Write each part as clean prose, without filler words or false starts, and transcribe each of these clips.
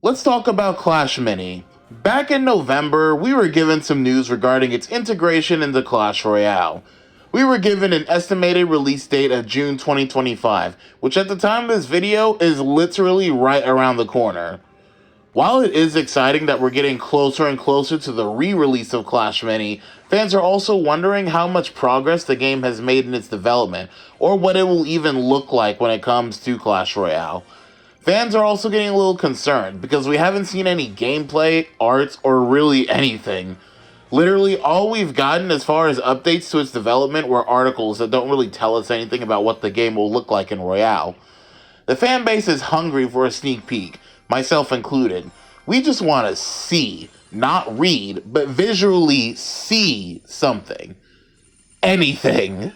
Let's talk about Clash Mini. Back in November, we were given some news regarding its integration into Clash Royale. We were given an estimated release date of June 2025, which at the time of this video is literally right around the corner. While it is exciting that we're getting closer and closer to the re-release of Clash Mini, fans are also wondering how much progress the game has made in its development, or what it will even look like when it comes to Clash Royale. Fans are also getting a little concerned because we haven't seen any gameplay, art, or really anything. Literally, all we've gotten as far as updates to its development were articles that don't really tell us anything about what the game will look like in Royale. The fan base is hungry for a sneak peek, myself included. We just want to see, not read, but visually see something. Anything.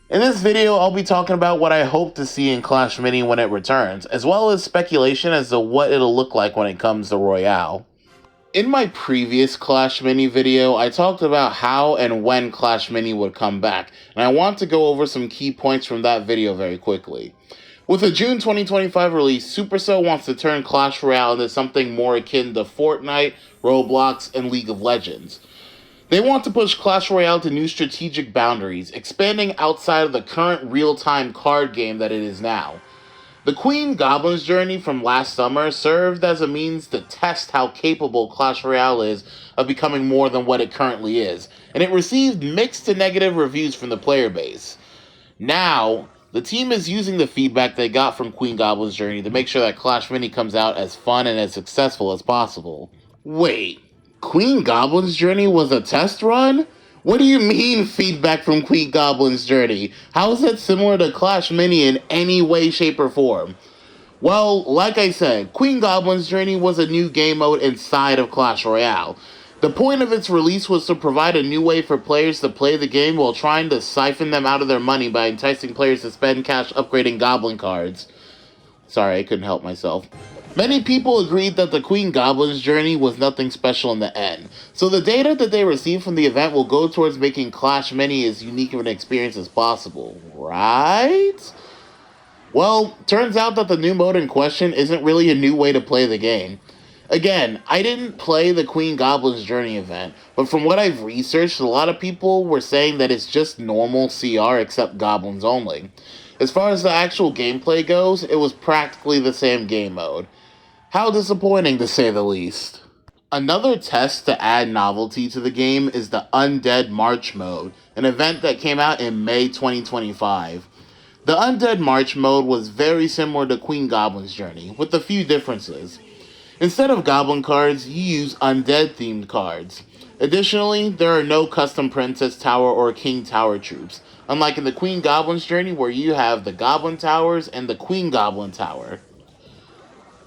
In this video, I'll be talking about what I hope to see in Clash Mini when it returns, as well as speculation as to what it'll look like when it comes to Royale. In my previous Clash Mini video, I talked about how and when Clash Mini would come back, and I want to go over some key points from that video very quickly. With a June 2025 release, Supercell wants to turn Clash Royale into something more akin to Fortnite, Roblox, and League of Legends. They want to push Clash Royale to new strategic boundaries, expanding outside of the current real-time card game that it is now. The Queen Goblin's journey from last summer served as a means to test how capable Clash Royale is of becoming more than what it currently is, and it received mixed to negative reviews from the player base. Now, the team is using the feedback they got from Queen Goblin's journey to make sure that Clash Mini comes out as fun and as successful as possible. Wait. Queen Goblin's journey was a test run? What do you mean feedback from Queen Goblin's journey? How is that similar to Clash Mini in any way, shape, or form? Well, like I said, Queen Goblin's journey was a new game mode inside of Clash Royale. The point of its release was to provide a new way for players to play the game while trying to siphon them out of their money by enticing players to spend cash upgrading Goblin cards. Sorry, I couldn't help myself. Many people agreed that the Queen Goblin's journey was nothing special in the end, so the data that they received from the event will go towards making Clash Mini as unique of an experience as possible, right? Well, turns out that the new mode in question isn't really a new way to play the game. Again, I didn't play the Queen Goblin's journey event, but from what I've researched, a lot of people were saying that it's just normal CR except goblins only. As far as the actual gameplay goes, it was practically the same game mode. How disappointing, to say the least. Another test to add novelty to the game is the Undead March mode, an event that came out in May 2025. The Undead March mode was very similar to Queen Goblin's journey, with a few differences. Instead of Goblin cards, you use Undead-themed cards. Additionally, there are no custom Princess Tower or King Tower troops, unlike in the Queen Goblin's journey where you have the Goblin Towers and the Queen Goblin Tower.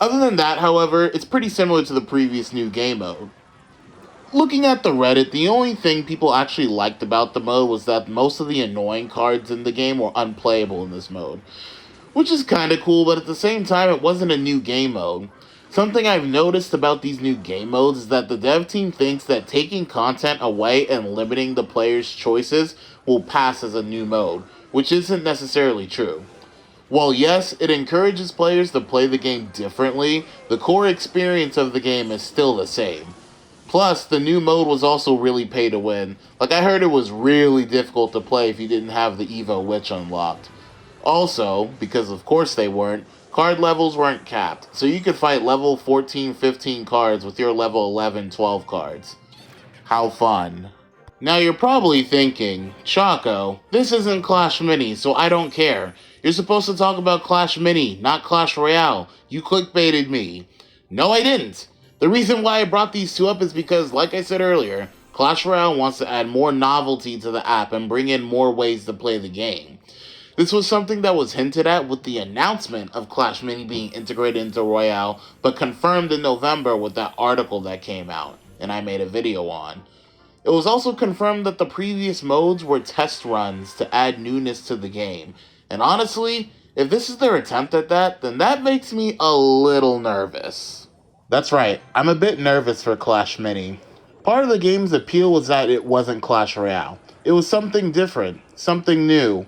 Other than that, however, it's pretty similar to the previous new game mode. Looking at the Reddit, the only thing people actually liked about the mode was that most of the annoying cards in the game were unplayable in this mode. Which is kinda cool, but at the same time, it wasn't a new game mode. Something I've noticed about these new game modes is that the dev team thinks that taking content away and limiting the player's choices will pass as a new mode, which isn't necessarily true. While yes, it encourages players to play the game differently, the core experience of the game is still the same. Plus, the new mode was also really pay to win. Like, I heard it was really difficult to play if you didn't have the Evo Witch unlocked. Also, because of course they weren't, card levels weren't capped, so you could fight level 14, 15 cards with your level 11, 12 cards. How fun. Now you're probably thinking, Choco, this isn't Clash Mini, so I don't care. You're supposed to talk about Clash Mini, not Clash Royale. You clickbaited me. No, I didn't. The reason why I brought these two up is because, like I said earlier, Clash Royale wants to add more novelty to the app and bring in more ways to play the game. This was something that was hinted at with the announcement of Clash Mini being integrated into Royale, but confirmed in November with that article that came out, and I made a video on. It was also confirmed that the previous modes were test runs to add newness to the game, and honestly, if this is their attempt at that, then that makes me a little nervous. That's right, I'm a bit nervous for Clash Mini. Part of the game's appeal was that it wasn't Clash Royale. It was something different, something new.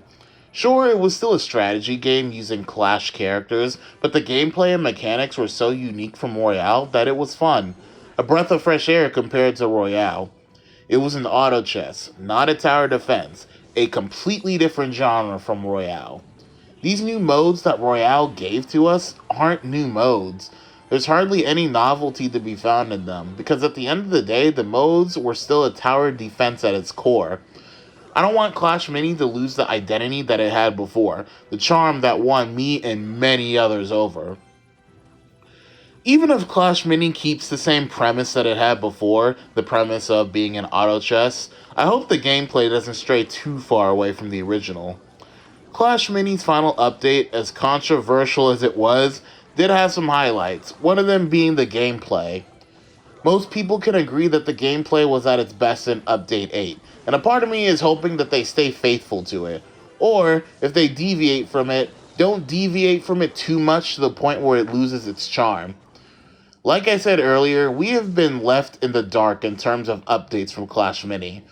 Sure, it was still a strategy game using Clash characters, but the gameplay and mechanics were so unique from Royale that it was fun. A breath of fresh air compared to Royale. It was an auto chess, not a tower defense, a completely different genre from Royale. These new modes that Royale gave to us aren't new modes. There's hardly any novelty to be found in them, because at the end of the day, the modes were still a tower defense at its core. I don't want Clash Mini to lose the identity that it had before, the charm that won me and many others over. Even if Clash Mini keeps the same premise that it had before, the premise of being an auto chess, I hope the gameplay doesn't stray too far away from the original. Clash Mini's final update, as controversial as it was, did have some highlights, one of them being the gameplay. Most people can agree that the gameplay was at its best in Update 8, and a part of me is hoping that they stay faithful to it. Or, if they deviate from it, don't deviate from it too much to the point where it loses its charm. Like I said earlier, we have been left in the dark in terms of updates from Clash Mini.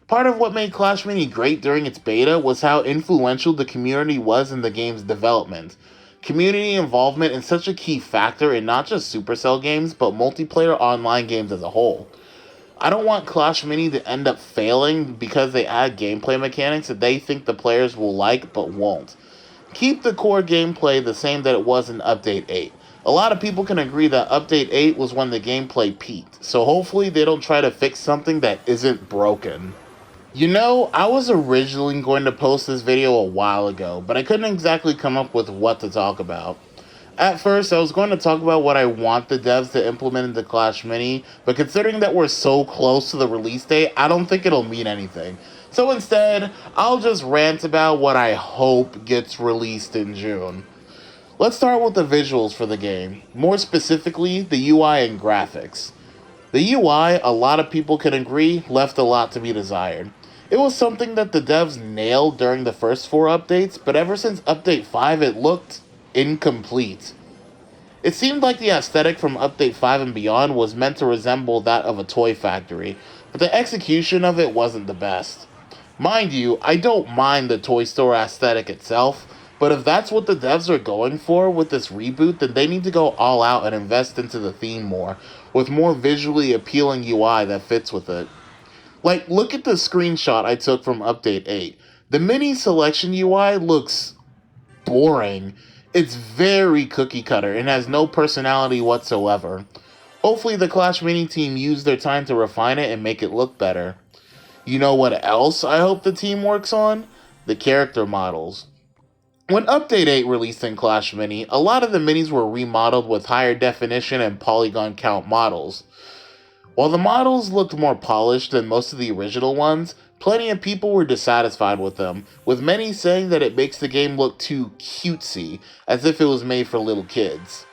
Part of what made Clash Mini great during its beta was how influential the community was in the game's development. Community involvement is such a key factor in not just Supercell games, but multiplayer online games as a whole. I don't want Clash Mini to end up failing because they add gameplay mechanics that they think the players will like but won't. Keep the core gameplay the same that it was in Update 8. A lot of people can agree that Update 8 was when the gameplay peaked, so hopefully they don't try to fix something that isn't broken. You know, I was originally going to post this video a while ago, but I couldn't exactly come up with what to talk about. At first, I was going to talk about what I want the devs to implement into Clash Mini, but considering that we're so close to the release date, I don't think it'll mean anything. So instead, I'll just rant about what I hope gets released in June. Let's start with the visuals for the game, more specifically, the UI and graphics. The UI, a lot of people can agree, left a lot to be desired. It was something that the devs nailed during the first 4 updates, but ever since Update 5 it looked incomplete. It seemed like the aesthetic from Update 5 and beyond was meant to resemble that of a toy factory, but the execution of it wasn't the best. Mind you, I don't mind the toy store aesthetic itself, but if that's what the devs are going for with this reboot, then they need to go all out and invest into the theme more, with more visually appealing UI that fits with it. Like, look at the screenshot I took from Update 8. The mini selection UI looks boring. It's very cookie cutter and has no personality whatsoever. Hopefully the Clash Mini team used their time to refine it and make it look better. You know what else I hope the team works on? The character models. When Update 8 released in Clash Mini, a lot of the minis were remodeled with higher definition and polygon count models. While the models looked more polished than most of the original ones, plenty of people were dissatisfied with them, with many saying that it makes the game look too cutesy, as if it was made for little kids.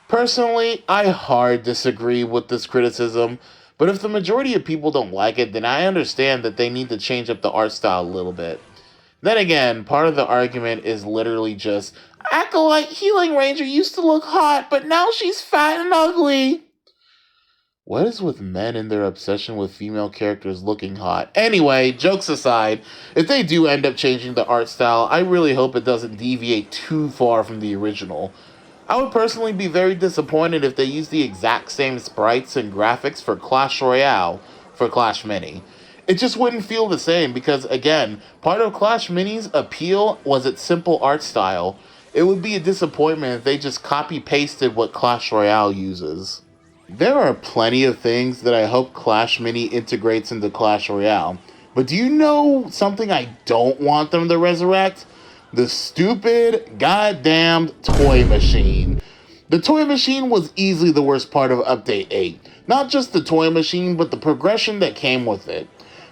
Personally, I hard disagree with this criticism, but if the majority of people don't like it, then I understand that they need to change up the art style a little bit. Then again, part of the argument is literally just, Acolyte Healing Ranger used to look hot, but now she's fat and ugly. What is with men and their obsession with female characters looking hot? Anyway, jokes aside, if they do end up changing the art style, I really hope it doesn't deviate too far from the original. I would personally be very disappointed if they use the exact same sprites and graphics for Clash Royale for Clash Mini. It just wouldn't feel the same because, again, part of Clash Mini's appeal was its simple art style. It would be a disappointment if they just copy-pasted what Clash Royale uses. There are plenty of things that I hope Clash Mini integrates into Clash Royale, but do you know something I don't want them to resurrect? The stupid, goddamned toy machine. The toy machine was easily the worst part of Update 8. Not just the toy machine, but the progression that came with it.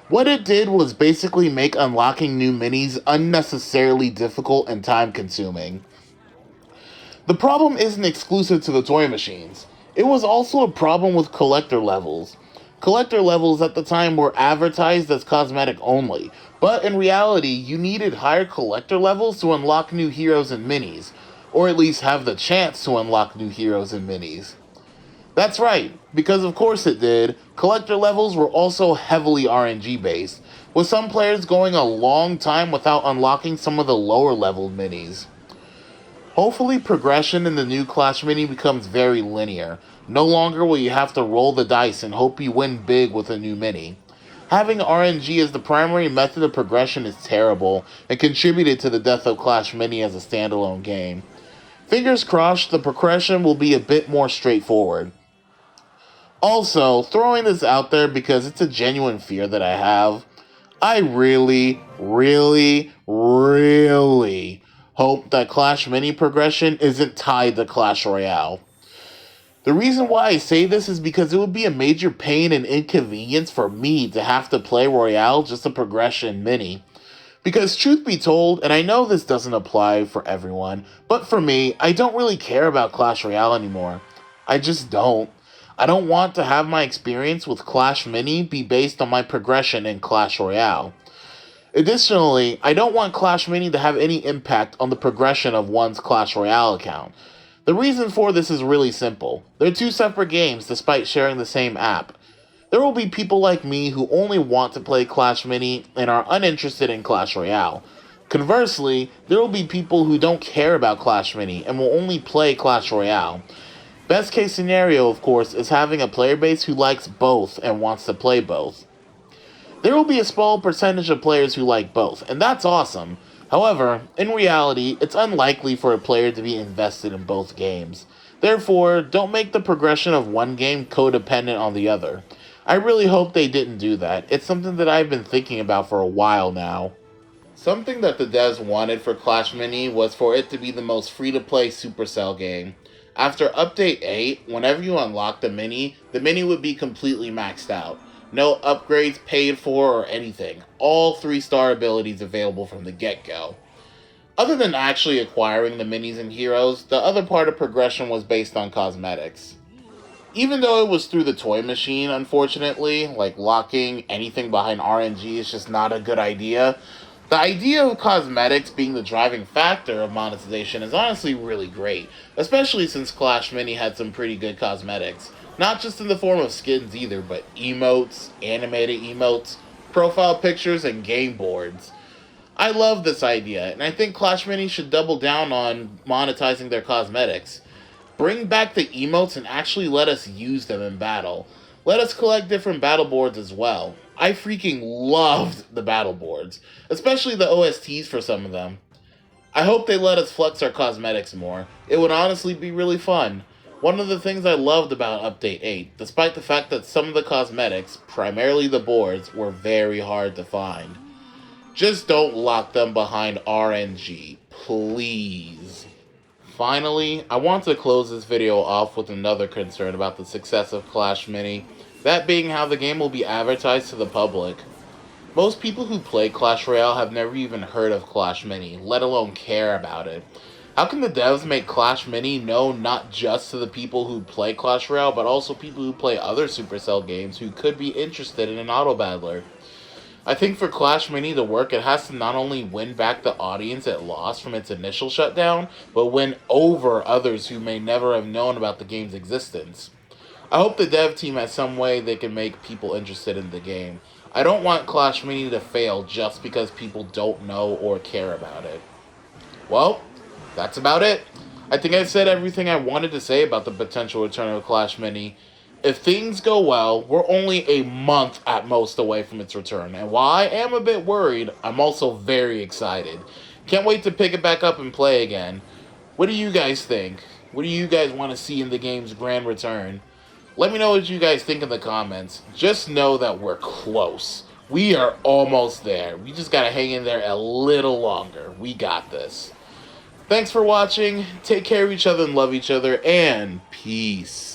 What it did was basically make unlocking new minis unnecessarily difficult and time-consuming. The problem isn't exclusive to the toy machines. It was also a problem with collector levels. Collector levels at the time were advertised as cosmetic only, but in reality, you needed higher collector levels to unlock new heroes and minis, or at least have the chance to unlock new heroes and minis. That's right, because of course it did. Collector levels were also heavily RNG based, with some players going a long time without unlocking some of the lower level minis. Hopefully progression in the new Clash Mini becomes very linear. No longer will you have to roll the dice and hope you win big with a new mini. Having RNG as the primary method of progression is terrible and contributed to the death of Clash Mini as a standalone game. Fingers crossed the progression will be a bit more straightforward. Also, throwing this out there because it's a genuine fear that I have, I really, really, really hope that Clash Mini progression isn't tied to Clash Royale. The reason why I say this is because it would be a major pain and inconvenience for me to have to play Royale just to progression Mini. Because truth be told, and I know this doesn't apply for everyone, but for me, I don't really care about Clash Royale anymore. I just don't. I don't want to have my experience with Clash Mini be based on my progression in Clash Royale. Additionally, I don't want Clash Mini to have any impact on the progression of one's Clash Royale account. The reason for this is really simple. They're two separate games despite sharing the same app. There will be people like me who only want to play Clash Mini and are uninterested in Clash Royale. Conversely, there will be people who don't care about Clash Mini and will only play Clash Royale. Best case scenario, of course, is having a player base who likes both and wants to play both. There will be a small percentage of players who like both, and that's awesome. However, in reality, it's unlikely for a player to be invested in both games. Therefore, don't make the progression of one game codependent on the other. I really hope they didn't do that. It's something that I've been thinking about for a while now. Something that the devs wanted for Clash Mini was for it to be the most free-to-play Supercell game. After Update 8, whenever you unlock the mini would be completely maxed out. No upgrades paid for or anything. All 3-star abilities available from the get-go. Other than actually acquiring the minis and heroes, the other part of progression was based on cosmetics. Even though it was through the toy machine, unfortunately, like locking anything behind RNG is just not a good idea, the idea of cosmetics being the driving factor of monetization is honestly really great, especially since Clash Mini had some pretty good cosmetics. Not just in the form of skins either, but emotes, animated emotes, profile pictures, and game boards. I love this idea, and I think Clash Mini should double down on monetizing their cosmetics. Bring back the emotes and actually let us use them in battle. Let us collect different battle boards as well. I freaking loved the battle boards, especially the OSTs for some of them. I hope they let us flex our cosmetics more. It would honestly be really fun. One of the things I loved about Update 8, despite the fact that some of the cosmetics, primarily the boards, were very hard to find. Just don't lock them behind RNG, please. Finally, I want to close this video off with another concern about the success of Clash Mini, that being how the game will be advertised to the public. Most people who play Clash Royale have never even heard of Clash Mini, let alone care about it. How can the devs make Clash Mini known not just to the people who play Clash Royale, but also people who play other Supercell games who could be interested in an auto battler? I think for Clash Mini to work, it has to not only win back the audience it lost from its initial shutdown, but win over others who may never have known about the game's existence. I hope the dev team has some way they can make people interested in the game. I don't want Clash Mini to fail just because people don't know or care about it. Well, that's about it. I think I've said everything I wanted to say about the potential return of Clash Mini. If things go well, we're only a month at most away from its return, and while I am a bit worried, I'm also very excited. Can't wait to pick it back up and play again. What do you guys think? What do you guys want to see in the game's grand return? Let me know what you guys think in the comments. Just know that we're close. We are almost there. We just gotta hang in there a little longer. We got this. Thanks for watching. Take care of each other and love each other, and peace.